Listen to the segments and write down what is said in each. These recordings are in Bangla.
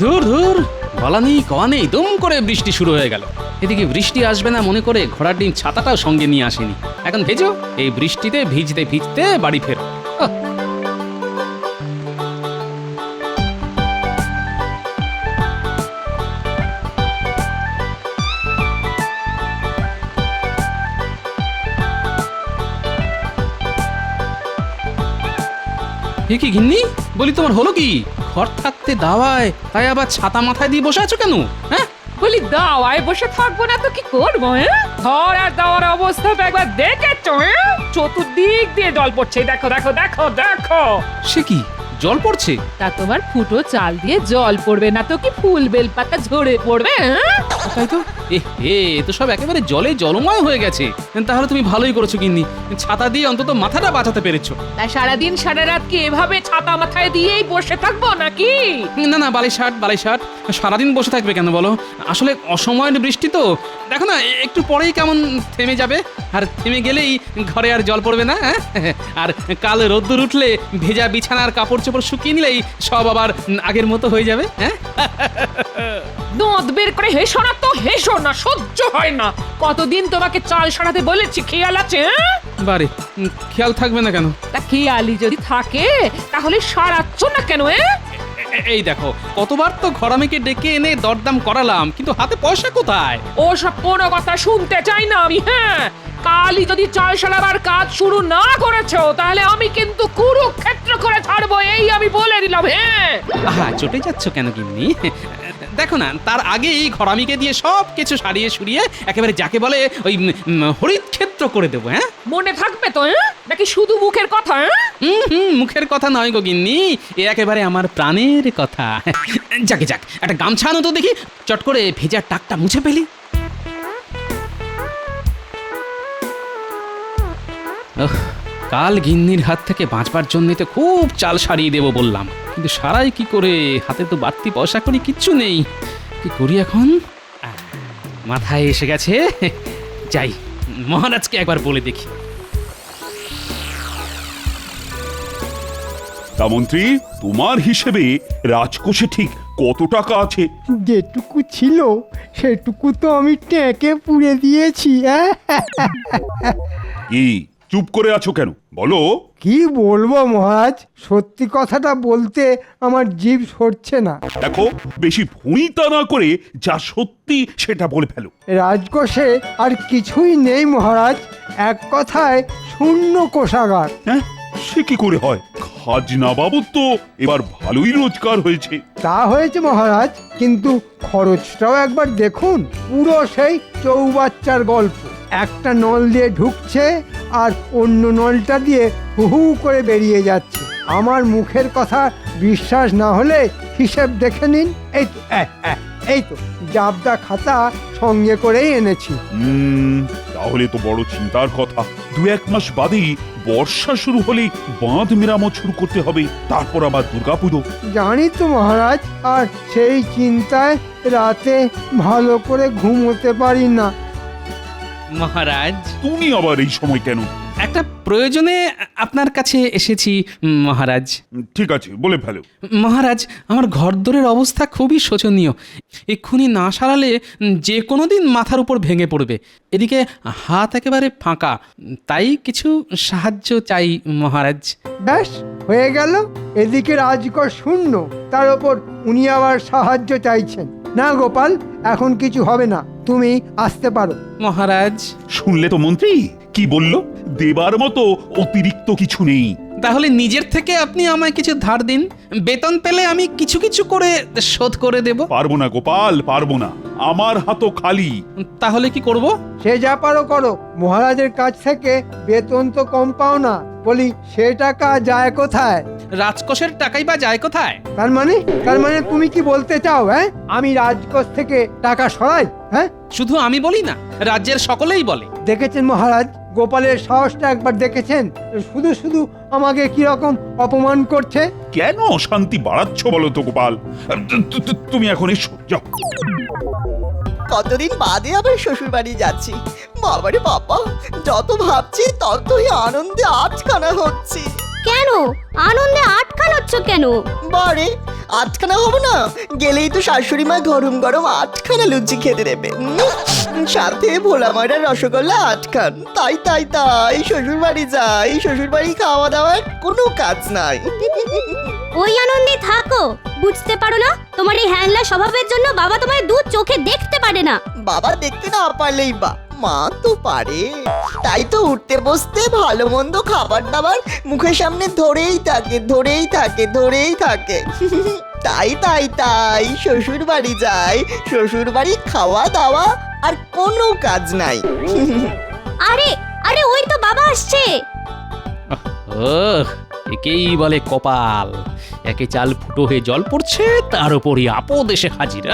ধুর ধুর, বলা নেই কওয়া নেই, দম করে বৃষ্টি শুরু হয়ে গেল। এদিকে বৃষ্টি আসবে না মনে করে ঘোড়ার ডিম ছাতাটাও সঙ্গে নিয়ে আসেনি। এখন ভেজো, এই বৃষ্টিতে ভিজতে ভিজতে বাড়ি ফের। কি গিন্নি, বলি তোমার হলো কি? ঘর থাকতে দাওয়ায়, তাই আবার ছাতা মাথায় দিয়ে বসে আছো কেন? হ্যাঁ, বলি দাওয়ায় বসে থাকবো না তো কি করবো? ঘর আর দাওয়ার অবস্থা তো একবার দেখেছো? চতুর্দিক দিয়ে জল পড়ছে, দেখো দেখো দেখো দেখো। সে কি, জল পড়ছে? তা তোমার ফুটো চাল দিয়ে জল পড়বে না তো কি ফুল বেলপাতা ঝরে পড়বে? তাই তো, এ তো সব একেবারে জলে জলময় হয়ে গেছে। তাহলে তুমি ভালোই করেছো গিন্নি, ছাতা দিয়ে অন্তত মাথাটা বাঁচাতে পেরেছো। তাই সারাদিন সারা রাত কি এভাবে ছাতা মাথায় দিয়েই বসে থাকবো নাকি? না না, বালিশাট সারাদিন বসে থাকবে কেন বলো? আসলে অসময়ের বৃষ্টি তো, দেখো না একটু পরেই কেমন থেমে যাবে, আর থেমে গেলেই ঘরে আর জল পড়বে না। আর কাল রোদ্দুর উঠলে ভেজা বিছানার কাপড় চোপড় শুকিয়ে নিলেই সব আবার আগের মতো হয়ে যাবে। হ্যাঁ, দাঁত বের করে হেসো না তো, হেসো না, সহ্য হয় না। কতদিন তোমাকে চাল সারাতে বলেছি, খেয়াল আছে? বারে, খেয়াল থাকবে না কেন? তা খেয়ালি যদি থাকে তাহলে সারাচ্ছ না কেন? এই দেখো, কতবার তো ঘরামিকে ডেকে এনে দরদাম করালাম, কিন্তু হাতে পয়সা কোথায়? ওসব কোনো কথা শুনতে চাই না আমি। হ্যাঁ, কালই যদি চাল সারাবার কাজ শুরু না করেছো তাহলে আমি কিন্তু কুরুক্ষেত্র করে ছাড়বো, এই আমি বলে দিলাম। হ্যাঁ, আহা, চটে যাচ্ছ কেন গিন্নি? দেখো না, তার আগে এই ঘরামিকে দিয়ে সব কিছু সারিয়ে সুরিয়ে একেবারে যাকে বলে ওই হরিত ক্ষেত্র করে দেবো। হ্যাঁ, মনে থাকবে তো? নাকি শুধু মুখের কথা? মুখের কথা নয় গো গিন্নি, এ একেবারে আমার প্রাণের কথা। যাকে যাক, একটা গামছা আনো তো দেখি, চট করে ভেজা টাকটা মুছে ফেলি। কাল গিন্নির হাত থেকে বাঁচবার জন্য তো খুব চাল সারিয়ে দেবো বললাম, কিন্তু সারাই কি করে? হাতে তো বাড়তি পয়সা করি কিচ্ছু নেই, কি করি এখন? মাথায় এসে গেছে, যাই মহারাজকে একবার বলে দেখি। তা মন্ত্রী, তোমার হিসেবে রাজকোষে ঠিক কত টাকা আছে? যেটুকু ছিল সেটুকু তো আমি ট্যাঁকে পুড়ে দিয়েছি। কি চুপ করে আছো কেন, বলো। কি বলবো মহারাজ, সত্যি কথাটা বলতে আমার জিভ সরছে না। দেখো, বেশি ভুঁইতা না করে যা সত্যি সেটা বলে ফেলো। রাজকোষে আর কিছুই নেই মহারাজ, এক কথায় শূন্য কোষাগার। হ্যাঁ, সে কি করে হয়? খাজনা বাবদ তো এবার ভালোই রোজগার হয়েছে। তা হয়েছে মহারাজ, কিন্তু খরচটাও একবার দেখুন, পুরো সেই চৌবাচ্চার গল্প। একটা নল দিয়ে ঢুকছে আর অন্য নলটা দিয়ে হু হু করে বেরিয়ে যাচ্ছে। আমার মুখের কথা বিশ্বাস না হলে হিসেব দেখে নিন। এই তো জাবদা খাতা সঙ্গে করেই এনেছি। তাহলে তো বড় চিন্তার কথা। 2-1 মাস বাদেই বর্ষা শুরু হলে বাঁধ মেরামত শুরু করতে হবে, তারপর আবার দুর্গাপুজো। জানি তো মহারাজ, আর সেই চিন্তায় রাতে ভালো করে ঘুমোতে পারি না। মহারাজ, তুমি আবার এই সময় কেন? একটা প্রয়োজনে আপনার কাছে এসেছি মহারাজ। ঠিক আছে, বলে ফেলো। মহারাজ, আমার ঘরদোরের অবস্থা খুবই শোচনীয়। এক্ষুনি না সারালে যে কোনো দিন মাথার উপর ভেঙে পড়বে। এদিকে হাত একেবারে ফাঁকা, তাই কিছু সাহায্য চাই মহারাজ। ব্যাস হয়ে গেল, এদিকে রাজকোষ শূন্য, তার ওপর উনি আবার সাহায্য চাইছেন। না গোপাল, এখন কিছু হবে না, তুমি আসতে পারো। মহারাজ, শুনলে তো মন্ত্রী কি বলল, দেবার মতো অতিরিক্ত কিছু নেই। তাহলে নিজের থেকে আপনি আমায় কিছু ধার দিন, বেতন পেলে আমি কিছু কিছু করে শোধ করে দেব। পারবো না গোপাল, পারবো না, আমার হাতও খালি। তাহলে কি করব? সে যা পারো করো, মহারাজের কাছ থেকে বেতন তো কম পাও না, বলি সে টাকা যায় কোথায়? রাজকোষের টাকাই বা যায় কোথায়? তার মানে তুমি কি বলতে চাও? আমি রাজকোষ থেকে টাকা সরাই? শুধু আমি বলি না, রাজ্যের সকলেই বলে। দেখেছেন মহারাজ, গোপালের সাহসটা একবার দেখেছেন? শুধু শুধু আমাকে কিরকম অপমান করছে। কেন অশান্তি বাড়াচ্ছ বলো তো গোপাল? তুমি এখন এসো, যাও। কতদিন বাদে আবার শ্বশুর বাড়ি যাচ্ছি। বাবারে বাবা, যত ভাবছি ততই আনন্দে আটখানা হচ্ছি। কেন আনন্দে আটকানোচ্ছ কেন? বারে আটখানা হবো না? গেলেই তো শাশুড়ি মা গরম গরম 8খানা লুচি খেতে দেবে। সাথে ভোলা ময়দার রসগোল্লা 8খান। তাই তাই তাই শ্বশুর বাড়ি যাই, শ্বশুর বাড়ি খাওয়া দাওয়ার কোনো কাজ নাই। ওই আনন্দে থাকো, বুঝতে পারো না তোমার এই হ্যাংলা স্বভাবের জন্য বাবা তোমার দু চোখে দেখতে পারে না। বাবা দেখতে না পারলেই বা মা তো পারে। তাই তো উঠতে বসতে ভালো মন্দ খাবার দাবার মুখের সামনে ধরেই থাকে ধরেই থাকে ধরেই থাকে। তাই তাই তাই শ্বশুর বাড়ি যাই, শ্বশুর বাড়ি খাওয়া দাওয়া আর কোনো কাজ নাই। আরে আরে ওই তো বাবা আসছে। ও একেই বলে কপাল, একে চাল ফুটো হয়ে জল পড়ছে, তার উপরই আপদ এসে হাজির।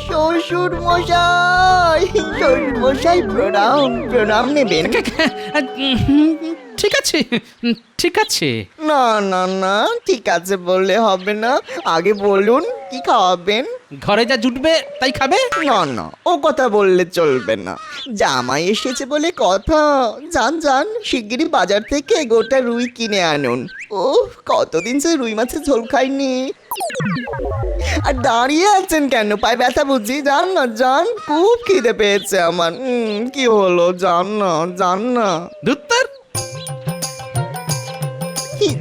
শ্বশুর মশাই, শ্বশুর মশাই প্রণাম প্রণাম নেবেন। ঠিক আছে ঠিক আছে। না না না ঠিক আছে বললে হবে না, আগে বলুন কি খাওয়াবেন। ঘরে যা জুটবে তাই খাবে। না না ও কথা বললে চলবে না, জামাই এসেছে বলে কথা। যান যান শিগগিরই বাজার থেকে গোটা রুই কিনে আনুন। ও কতদিন সে রুই মাছের ঝোল খাইনি। আর দাঁড়িয়ে আছেন কেন, পায়ে ব্যথা বুঝি? যান না যান, খুব খিদে পেয়েছে আমার। কি হলো, যান না যান না। দুত্তর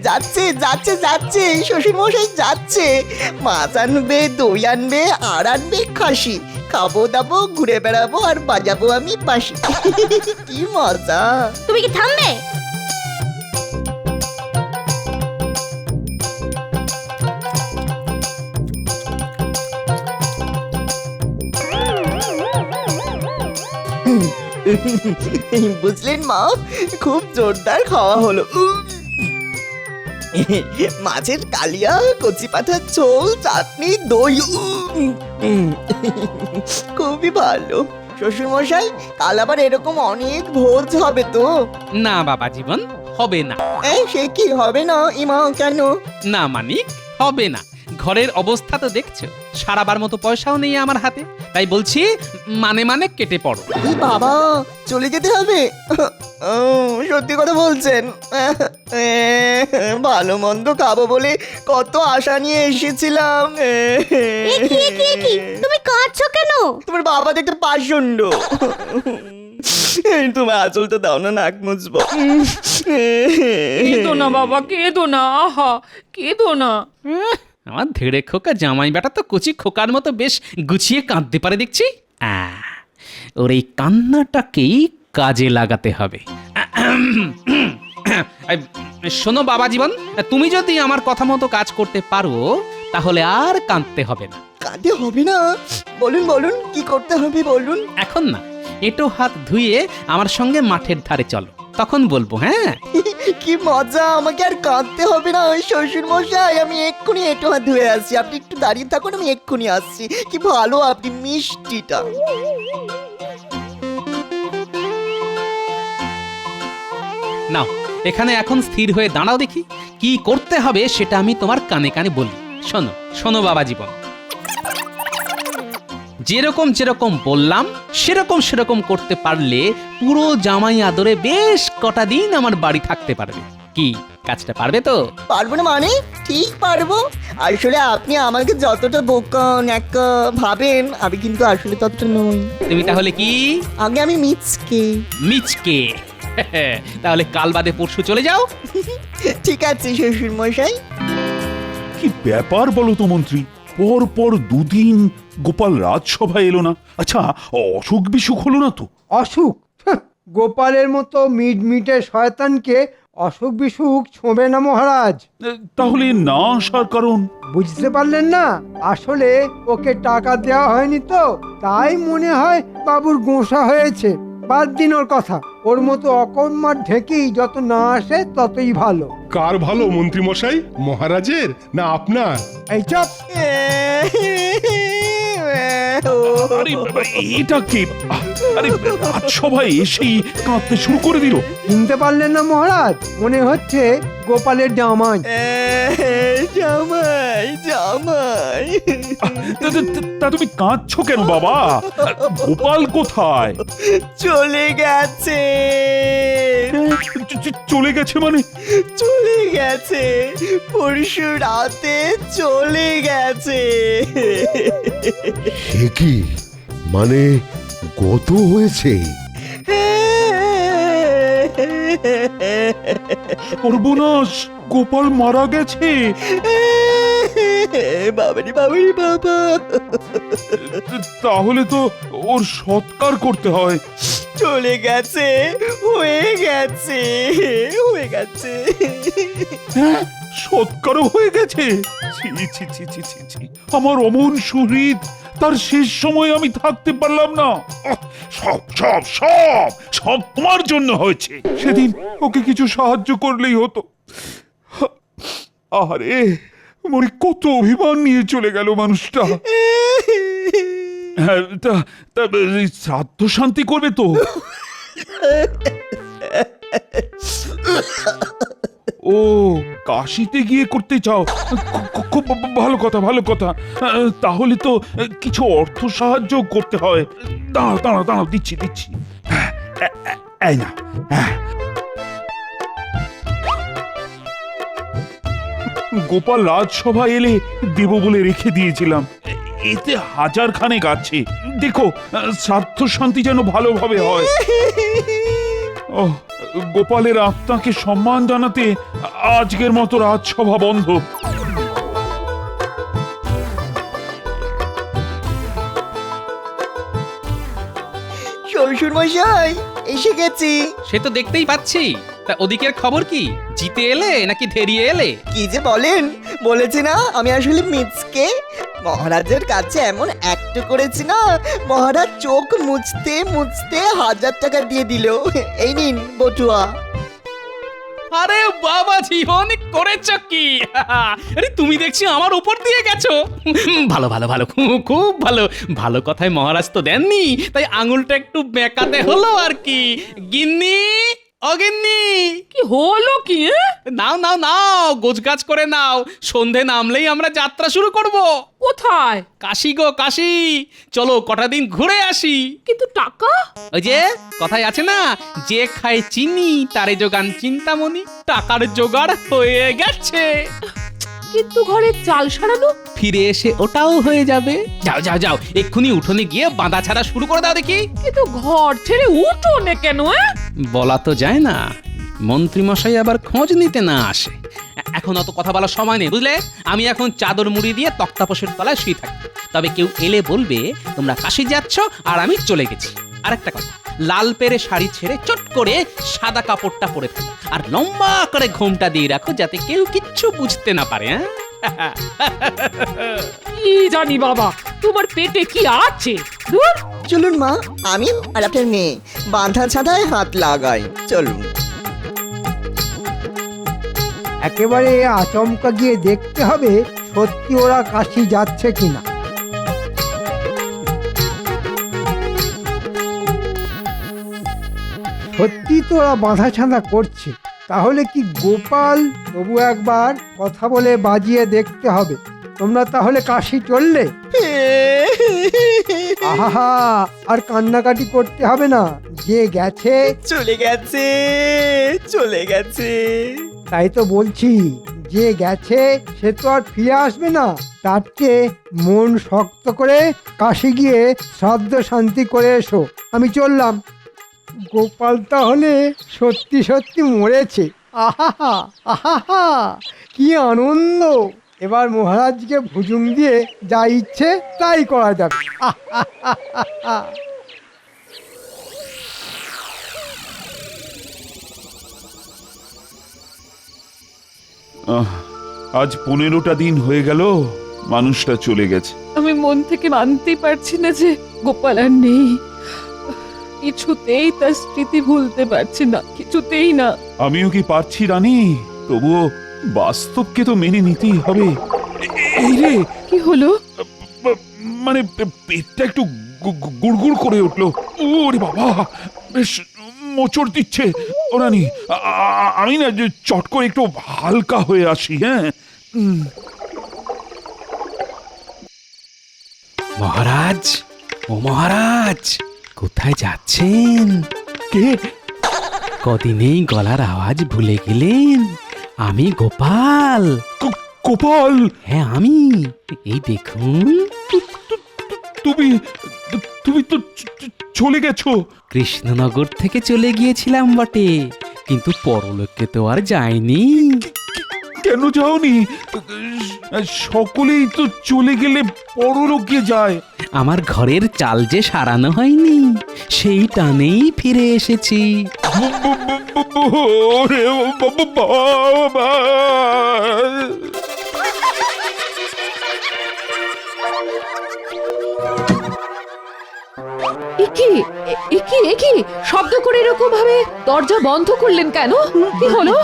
যাচ্ছে যাচ্ছে যাচ্ছে শ্বশুর মশাই যাচ্ছে। মাছ আনবে, দই আনবে, আর আনবে খাসি। খাবো দাবো, ঘুরে বেড়াবো, আর বাজাবো আমি বাঁশি। কি মজা। তুমি কি থামবে? বুঝলেন মা, খুব জোরদার খাওয়া হলো। মাছের কালিয়া, কচি পাঠার ঝোল, চাটনি, দই। খুবই ভালো। শ্বশুর মশাই কাল আবার এরকম অনেক ভোজ হবে তো? না বাবা জীবন, হবে না। সে কি হবে না ইমা, কেন? না মানিক, হবে না। ঘরের অবস্থা তো দেখছো, সারাবার মতো পয়সাও নেই আমার হাতে। তাই বলছি মানে মানে কেটে পড়ো। এই বাবা, চলে যেতে হবে? ও, সত্যি কথা বলছেন? ভালো মন্দ খাবো বলে কত আশা নিয়ে এসেছিলাম। একি তুমি কাঁদছো কেন? তোমার বাবা দেখতে পাষণ্ড। তোমার আঁচলটা দাও না, নাক মুছবো। কেঁদো না বাবা, কেঁদো না, আহা কেঁদো না। আমার ধেড়ে খোকা জামাই বেটা তো কচি খোকার মতো বেশ গুছিয়ে কাঁদতে পারে দেখছি। ওর এই কান্নাটাকেই কাজে লাগাতে হবে। শোনো বাবা জীবন, তুমি যদি আমার কথা মতো কাজ করতে পারো তাহলে আর কাঁদতে হবে না। কাঁদতে হবে না? বলুন বলুন কি করতে হবে বলুন। এখন না, এঁটো হাত ধুয়ে আমার সঙ্গে মাঠের ধারে চলো, তখন বলবো। হ্যাঁ কি মজা, আমাকে আর কাঁদতে হবে না। ওই শ্বশুর মশাই আমি এক্ষুনি একটু হাত ধুয়ে আসছি, আপনি একটু দাঁড়িয়ে থাকুন, আমি এক্ষুনি আসছি। কি ভালো আপনি, মিষ্টিটা। নাও এখানে এখন স্থির হয়ে দাঁড়াও দেখি, কি করতে হবে সেটা আমি তোমার কানে কানে বলি। শোনো শোনো বাবা জীবন, যেরকম যেরকম বললাম সেরকম সেরকম করতে পারলে পুরো জামাই আদরে বেশ কটা দিন আমার বাড়ি থাকতে পারবে। কি কাজটা পারবে তো? পারবো না মানে? ঠিক পারবো। আসলে আপনি আমাকে যতটা বোকা ন্যাকা ভাবেন, আমি কিন্তু আসলে ততটা নই। তুমি তাহলে কি? আগে আমি মিচকে। মিচকে? তাহলে কাল বাদে পরশু চলে যাও। ঠিক আছে শ্বশুর মশাই। কি ব্যাপার বলো তো মন্ত্রী, পর পর দুদিন গোপাল রাজসভা এলো না। আচ্ছা, অসুখ বিসুখ হলো না তো? অসুখ? গোপালের মতো মিটমিটে শয়তানকে অসুখ বিসুখ ছোঁবে না মহারাজ। তাহলে না আসার কারণ? বুঝতে পারলেন না? আসলে ওকে টাকা দেওয়া হয়নি তো, তাই মনে হয় বাবুর গোঁসা হয়েছে। বাদ দিন ওর কথা, ওর মতো অকর্মার ঢেকেই যত না আসে ততই ভালো। কার ভালো মন্ত্রী মশাই, মহারাজের না আপনার? এই চপ। আরে এটা কি? আরে রাজসভায় এসেই কাঁদতে শুরু করে দিল। চিনতে পারলেন না মহারাজ? মনে হচ্ছে গোপালের জামাই। জামাই জামাই। তা তুমি কাঁদছো কেন বাবা? গোপাল কোথায়? চলে গেছে চলে গেছে মানে? চলে গেছে, পরশু রাতে চলে গেছে। সে কি মানে গত হয়েছে? সর্বনাশ, গোপাল মারা গেছে। বাবারি বাবারি বাবা। তাহলে তো ওর সৎকার করতে হয়। চলে গেছে, হয়ে গেছে, হয়ে গেছে। হ্যাঁ, সৎকারও হয়ে গেছে। ছি ছি ছি ছি ছি ছি। আমার অমন সুহৃদ, তার শেষ সময় আমি থাকতে পারলাম না। সব সব সব সব তোমার জন্য হয়েছে। সেদিন ওকে কিছু সাহায্য করলেই হতো। আরে মরি, কত অভিমান নিয়ে চলে গেল মানুষটা। হ্যাঁ, তা তা শ্রাদ্ধ শান্তি করবে তো? ও, কাশিতে গিয়ে করতে চাও? খুব ভালো কথা, ভালো কথা। তাহলে তো কিছু অর্থ সাহায্য করতে হয়। দাঁড়াও দাঁড়াও দাঁড়াও, দিচ্ছি দিচ্ছি। এই না, গোপাল রাজসভা এলে দেব বলে রেখে দিয়েছিলাম। এতে 1000 খানেক আছে। দেখো, শ্রাদ্ধ শান্তি যেন ভালোভাবে হয়। ও, গোপালের আত্মাকে সম্মান জানাতে আজকের মতো রাজসভা বন্ধ। শ্বশুর মশাই, এসে গেছি। সে তো দেখতেই পাচ্ছি। তা ওদিকের খবর কি? জিতে এলে নাকি ধেরিয়ে এলে? কি যে বলেন, বলেছি না আমি আসলে মিচকে। মহারাজের কাছে এমন একটু করেছি না, মহারাজ চোখ মুছতে মুছতে 1000 টাকা দিয়ে দিল। এই নিন বটুয়া। আরে বাবাজি, অনেক করেছ কি! আরে তুমি দেখছি আমার উপর দিয়ে গেছো। ভালো ভালো ভালো, খুব ভালো। ভালো কথায় মহারাজ তো দেননি, তাই আঙুলটা একটু বেঁকাতে হলো আর কি। গিন্নি, অগিন্নি, কি হলো কি? নাও নাও নাও, গোছগাছ করে নাও। সন্ধে নামলেই আমরা যাত্রা শুরু করব। কোথায়? কাশি গো কাশি, চলো কটা দিন ঘুরে আসি। কিন্তু টাকা? ওই যে কথায় আছে না, যে খায় চিনি তারে যোগান চিন্তামণি। টাকার জোগাড় হয়ে গেছে। কিন্তু ঘরে চাল সারানো? ফিরে এসে ওটাও হয়ে যাবে। যাও যাও যাও, এক্ষুনি উঠোনে গিয়ে বাঁধা ছাড়া শুরু করে দাও দেখি। কিন্তু ঘর ছেড়ে উঠোনে কেন? বলা তো যায় না, মন্ত্রী মশাই আবার খোঁজ নিতে না আসে। এখন অত কথা বলার সময় নেই, বুঝলে? আমি এখন চাদর মুড়ি দিয়ে তক্তাপোষের তলায় শুয়ে থাকি। তবে কেউ এলে বলবে তোমরা কাশি যাচ্ছ আর আমি চলে গেছি। আরেকটা কথা, লাল পেরে শাড়ি ছেড়ে চট করে সাদা কাপড়টা পরে ফেলো, আর লম্বা করে ঘোমটা দিয়ে রাখো, যাতে কেউ কিচ্ছু বুঝতে না পারে। হ্যাঁ, কি জানি বাবা, তোমার পেটে কি আছে? ধুর। চলুন মা, আমি আর আপনার মেয়ে বাঁধা ছাদায় হাত লাগাই। চলুন। একেবারে আচমকা গিয়ে দেখতে হবে সত্যি ওরা কাশি যাচ্ছে কিনা। সত্যি তো ওরা বাঁধা ছাঁধা করছে, তাহলে কি গোপাল? তবু একবার কথা বলে বাজিয়ে দেখতে হবে। তোমরা তাহলে কাশি চললে? আহা, আর কান্নাকাটি করতে হবে না। যে গেছে চলে গেছে, চলে গেছে। তাই তো বলছি, যে গেছে সে তো আর ফিরে আসবে না। তার চেয়ে মন শক্ত করে কাশি গিয়ে শ্রাদ্ধ শান্তি করে এসো। আমি চললাম। গোপাল তাহলে সত্যি সত্যি মরেছে। আহা আহা, কি আনন্দ! এবার মহারাজকে ভুজুং দিয়ে যা ইচ্ছে তাই করা যাবে। আজ 15টা দিন হয়ে গেল মানুষটা চলে গেছে। আমি মন থেকে মানতেই পারছি না যে গোপাল আর নেই। কিছুতেই তার স্মৃতি ভুলতে পারছি না, কিছুতেই না। আমিও কি পারছি রানী, তবুও বাস্তবকে তো মেনে নিতেই হবে। এই রে, কি হলো? মানে পেটটা একটু গুড়গুড় করে উঠলো। ওরে বাবা, বেশ মোচড় দিচ্ছে। ও রানী, আমি না যে চট করে একটু হালকা হয়ে আসি। হ্যাঁ, মহারাজ, ও মহারাজ, কোথায় যাচ্ছেন? কে কদিনেই গলার আওয়াজ ভুলে গেলেন? আমি গোপাল। গোপাল, হ্যাঁ আমি। এই দেখুন, তুমি তুমি তো চলে গেছো। কৃষ্ণনগর থেকে চলে গিয়েছিলাম বটে, কিন্তু পরলোকে তো আর যায়নি। কেন যাওনি? সকলেই তো চলে গেলে পরলোকে যায়। আমার ঘরের চাল যে সারানো হয়নি, সেই টানেই ফিরে এসেছি। ওরে বাবা! একি শব্দ করে এরকম ভাবে দরজা বন্ধ করলেন কেন? কি হলো?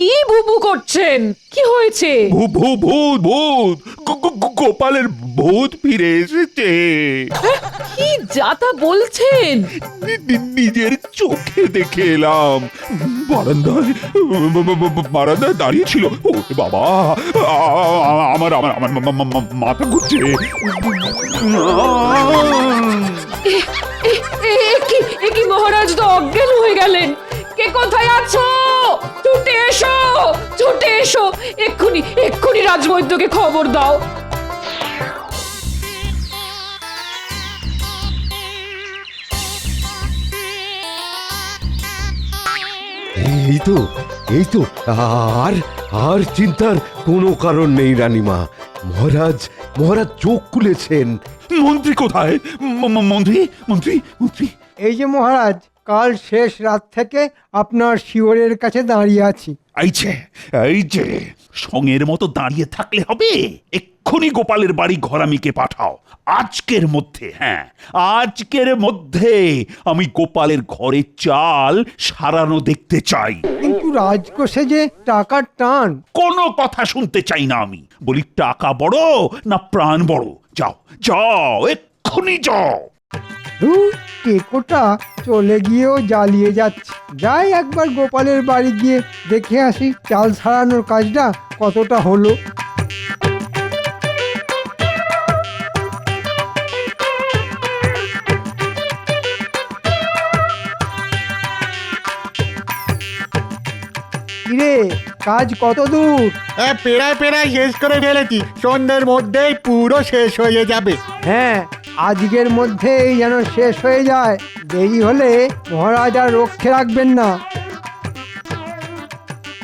কি বুবু করছেন? কি হয়েছে? গোপালের ভূত ফিরে এসেছে। কি যাতা বলছেন? নিজের চোখে দেখে এলাম। বারান্দায় দাঁড়িয়ে ছিল। ও বাবা, আমার আমার আমার মাথা ঘুরছে। একি মহারাজ তো অজ্ঞান হয়ে গেলেন। কে কোথায় আছো? ছুটে এসো, ছুটে এসো, এক্ষুনি রাজবৈদ্যকে খবর দাও। এই তো আর আর চিন্তার কোনো কারণ নেই রানীমা। মহারাজ চোখ খুলেছেন। মন্ত্রী কোথায়? মন্ত্রী মন্ত্রী মন্ত্রী এই যে মহারাজ, কাল শেষ রাত থেকে আপনার শিওরের কাছে দাঁড়িয়ে আছি। এই যে সঙ্গের মতো দাঁড়িয়ে থাকলে হবে। এক্ষুনি গোপালের বাড়ি ঘরামিকে পাঠাও। আজকের মধ্যে, হ্যাঁ আজকের মধ্যে আমি গোপালের ঘরে চাল সারানো দেখতে চাই। কিন্তু রাজকোষে যে টাকার টান। কোনো কথা শুনতে চাই না আমি। বলি টাকা বড় না প্রাণ বড়? যাও যাও, এক্ষুনি যাও। টেকোটা চলে গিয়েও জ্বালিয়ে যাচ্ছে। যাই একবার গোপালের বাড়ি গিয়ে দেখে আসি চাল সারানোর কাজটা কতটা হলো। কিরে, কাজ কত দূর? পেড়ায় শেষ করে ফেলেছি। সন্ধ্যের মধ্যেই পুরো শেষ হয়ে যাবে। হ্যাঁ, আজকের মধ্যেই যেন শেষ হয়ে যায়। দেরি হলে মহারাজ আর রক্ষে রাখবেন না।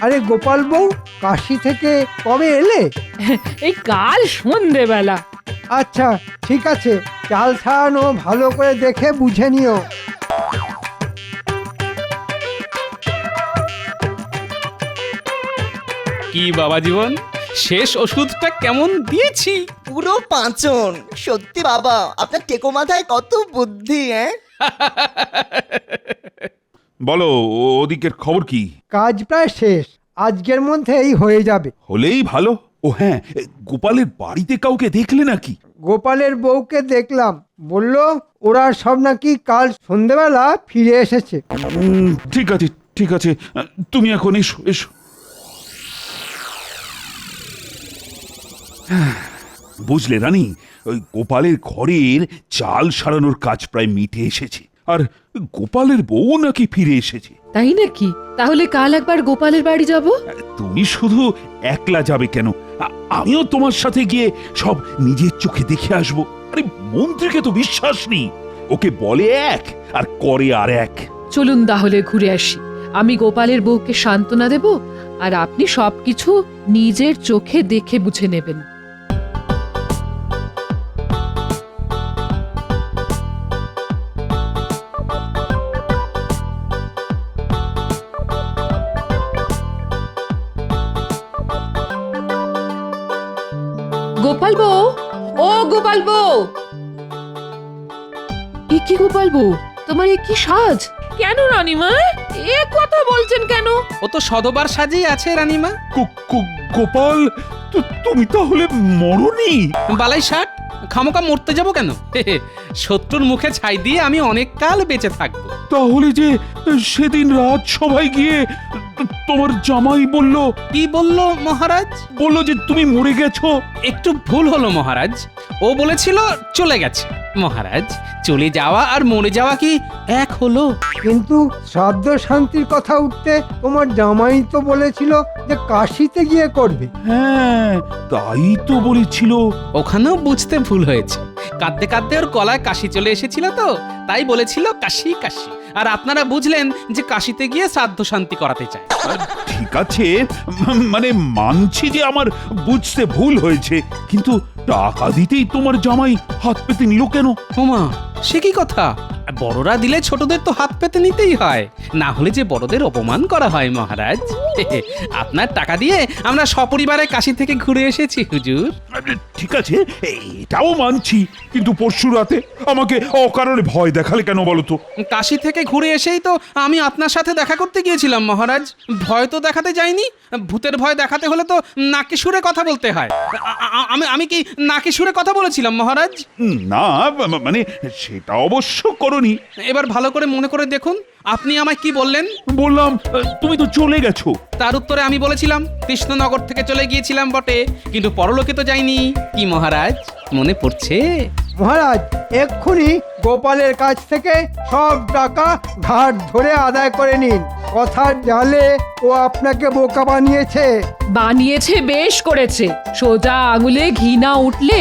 আরে গোপাল বউ, কাশি থেকে কবে এলে? এই কাল সন্ধেবেলা। আচ্ছা ঠিক আছে, চাল ছাড়ানো ভালো করে দেখে বুঝে নিও। কি বাবা জীবন, শেষ ওষুধটা কেমন দিয়েছি? পুরো পাঁচন। সত্যি বাবা, আপনার টেকো মাথায় কত বুদ্ধি। বলো, ওদিকের খবর কি? কাজ প্রায় শেষ, আজকের মধ্যেই হয়ে যাবে। হলেই ভালো। ও হ্যাঁ, গোপালের বাড়িতে কাউকে দেখলে নাকি? গোপালের বউকে দেখলাম, বলল ওরা সব নাকি কাল সন্ধেবেলা ফিরে এসেছে। ঠিক আছে ঠিক আছে, তুমি এখন এসো এসো। বুঝলে রানী, ওই গোপালের ঘরের চাল সারানোর কাজ প্রায় মিটে এসেছে। আর গোপালের বউ নাকি ফিরে এসেছে। তাই নাকি? তাহলে কাল একবার গোপালের বাড়ি যাব। তুমি শুধু একলা যাবে কেন? আমিও তোমার সাথে গিয়ে সব নিজের চোখে দেখে আসবো। আরে মন্ত্রীকে তো বিশ্বাস নেই। ওকে বলে এক আর করে আর এক। চলুন তাহলে ঘুরে আসি। আমি গোপালের বউকে সান্ত্বনা দেব, আর আপনি সবকিছু নিজের চোখে দেখে বুঝে নেবেন। গোপাল বউ, ও গোপাল বউ। কি গোপাল বউ, তোমার এ কি সাজ? কেন রানীমা এ কথা বলছেন কেন? ও তো সদবার সাজেই আছে রানীমা। গোপাল, তুমি তাহলে মরনি? বালাই ষাট, খামোকা মরতে যাব কেন? শত্রুর মুখে ছাই দিয়ে আমি অনেক কাল বেঁচে থাকবো। তাহলে যে সেদিন রাত সবাই গিয়ে তোমার জামাই বললো কি বললো মহারাজ? বললো যে তুমি মরে গেছো। একটু ভুল হলো মহারাজ, ও বলেছিল চলে গেছে। মহারাজ, চলে যাওয়া আর মরে যাওয়া কি এক হলো? কিন্তু শ্রাদ্ধ শান্তির কথা উঠতে তোমার জামাই তো বলেছিল যে কাশিতে গিয়ে করবে। হ্যাঁ, তাই তো বলেছিল। ওখানেও বুঝতে ভুল হয়েছে। কাঁদতে কাঁদতে ওর গলায় কাশি চলে এসেছিল তো, তাই বলেছিল কাশি কাশি। আর আপনারা বুঝলেন যে কাশিতে গিয়ে শ্রাদ্ধ শান্তি করাতে চায়। ঠিক আছে, মানে মানছি যে আমার বুঝতে ভুল হয়েছে, কিন্তু টাকা দিতেই তোমার জামাই হাত পেতে নিল কেন? ওমা, সে কি কথা? বড়রা দিলে ছোটদের তো হাত পেতে নিতেই হয়, না হলে যে বড়দের অপমান করা হয় মহারাজ। আপনার টাকা দিয়ে আমরা সপরিবারে কাশি থেকে ঘুরে এসেছি হুজুর। ঠিক আছে, এটাও মানছি, কিন্তু পরশু রাতে আমাকে অকারণে ভয় দেখালে কেন বলো তো? কাশি থেকে ঘুরে এসেই তো আমি আপনার সাথে দেখা করতে গিয়েছিলাম মহারাজ। ভয় তো দেখাতে যাইনি। ভূতের ভয় দেখাতে হলে তো নাকে সুরে কথা বলতে হয়। আমি কি নাকে সুরে কথা বলেছিলাম মহারাজ? না, মানে সেটা অবশ্য করনি। এবার ভালো করে মনে করে দেখুন, আপনি আমায় কি বললেন? বললাম তুমি তো চলে গেছো। তার উত্তরে আমি বলেছিলাম কৃষ্ণনগর থেকে চলে গিয়েছিলাম বটে, কিন্তু পরলোকে তো যাইনি। কি মহারাজ, মনে পড়ছে? মহারাজ, এক্ষুনি গোপালের কাছ থেকে সব টাকা ঘাট ধরে আদায় করে নিন। কথার জালে ও আপনাকে বোকা বানিয়েছে। বানিয়েছে, বেশ করেছে। সোজা আঙুলে ঘি না উঠলে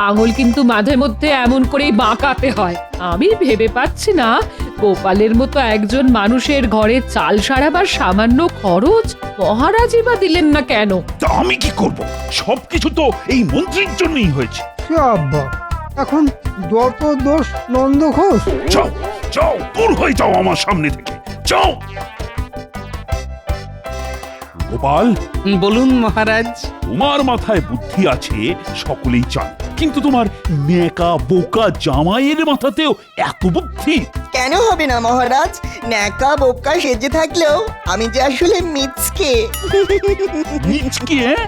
আঙুল কিন্তু মাঝে মধ্যে এমন করেই বাঁকাতে হয়। আমি ভেবে পাচ্ছি না গোপালের মতো একজন মানুষের ঘরে চাল সারাবার সামান্য খরচ মহারাজই বা দিলেন না কেন? তা আমি কি করব? সবকিছু তো এই মন্ত্রীর জন্যই হয়েছে। আব্বা, এখন যত দোষ নন্দ ঘোষ। যাও যাও, দূর হয়ে যাও আমার সামনে থেকে, যাও। গোপাল, বলুন মহারাজ। তোমার মাথায় বুদ্ধি আছে সকলেই চান, কিন্তু তোমার নেকা বোকা জামাইয়ের মাথাতেও এত বুদ্ধি কেন হবে না মহারাজ? ন্যাকা বোকা সেজে থাকলেও আমি যে আসলে মিচকে। নিচকে, হ্যাঁ?